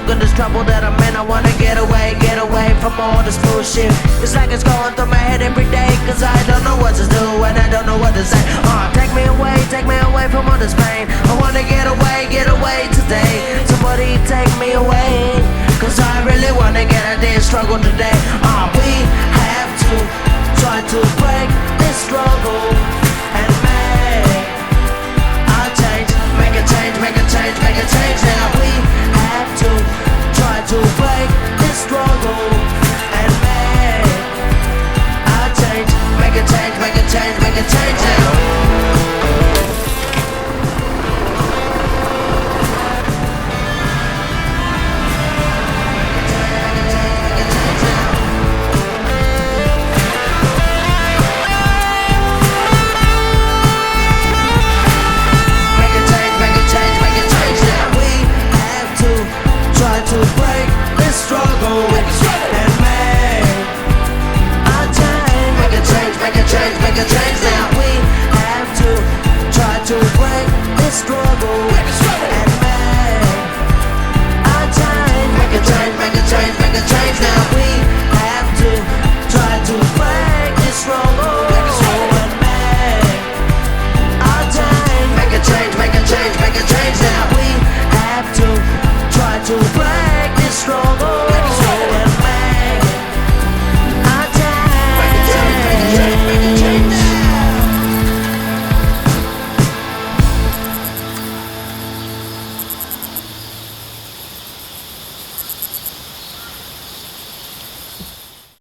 Look at this trouble that I'm in, I wanna get away from all this bullshit. It's like it's going through my head every day, cause I don't know what to do and I don't know what to say. Take me away from all this pain. I wanna get away today. Somebody take me away, cause I really wanna get out there and struggle today. We have to try to break this struggle and make a change, make a change, make a change, make a change. Now we have to try to break this struggle and make a change, make a change, make a change, make a change now. To break this struggle.